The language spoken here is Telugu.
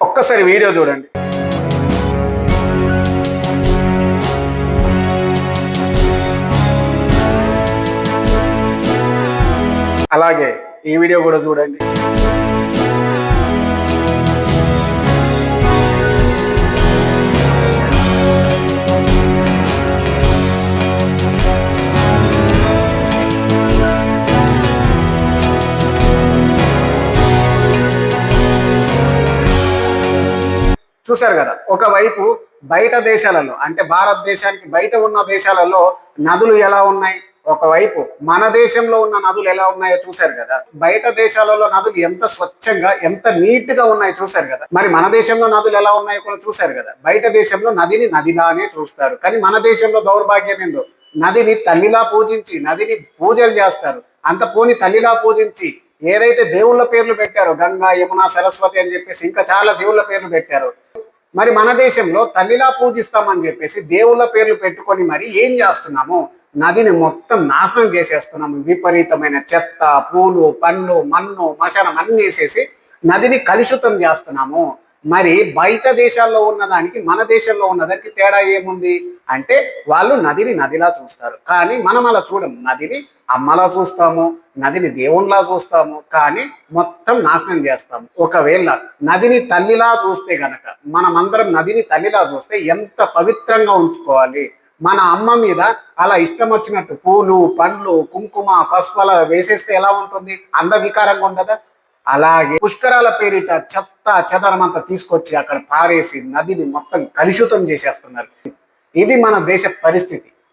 ఒక్కసారి వీడియో చూడండి. అలాగే ఈ వీడియో కూడా చూడండి. చూశారు కదా, ఒకవైపు బయట దేశాలలో అంటే భారతదేశానికి బయట ఉన్న దేశాలలో నదులు ఎలా ఉన్నాయి, ఒకవైపు మన దేశంలో ఉన్న నదులు ఎలా ఉన్నాయో చూశారు కదా. బయట దేశాలలో నదులు ఎంత స్వచ్ఛంగా ఎంత నీట్ గా ఉన్నాయో చూశారు కదా. మరి మన దేశంలో నదులు ఎలా ఉన్నాయో కూడా చూశారు కదా. బయట దేశంలో నదిని నదిలానే చూస్తారు, కానీ మన దేశంలో దౌర్భాగ్యం ఏందో, నదిని తల్లిలా పూజించి నదిని పూజలు చేస్తారు. అంత పోని తల్లిలా పూజించి ఏదైతే దేవుళ్ళ పేర్లు పెట్టారో, గంగా, యమున, సరస్వతి అని చెప్పేసి ఇంకా చాలా దేవుళ్ళ పేర్లు పెట్టారు. మరి మన దేశంలో తల్లిలా పూజిస్తామని చెప్పేసి దేవుళ్ళ పేర్లు పెట్టుకొని మరి ఏం చేస్తున్నాము, నదిని మొత్తం నాశనం చేసేస్తున్నాము. విపరీతమైన చెత్త, పూలు, పండ్లు, మన్ను, మశానం అన్ని వేసేసి నదిని కలుషితం చేస్తున్నాము. మరి బయట దేశాల్లో ఉన్నదానికి మన దేశంలో ఉన్నదానికి తేడా ఏముంది అంటే, వాళ్ళు నదిని నదిలా చూస్తారు, కానీ మనం అలా చూడము. నదిని అమ్మలా చూస్తాము, నదిని దేవునిలా చూస్తాము, కానీ మొత్తం నాశనం చేస్తాము. ఒకవేళ నదిని తల్లిలా చూస్తే గనక, మనమందరం నదిని తల్లిలా చూస్తే ఎంత పవిత్రంగా ఉంచుకోవాలి. మన అమ్మ మీద అలా ఇష్టం వచ్చినట్టు పూలు, పండ్లు, కుంకుమ, పసుపు అలా వేసేస్తే ఎలా ఉంటుంది, అందవికారంగా ఉండదా? అలాగే పుష్కరాల పేరిట చెత్త చెదరమంతా తీసుకొచ్చి అక్కడ పారేసి నదిని మొత్తం కలుషితం చేసేస్తున్నారు. ఇది మన దేశ పరిస్థితి.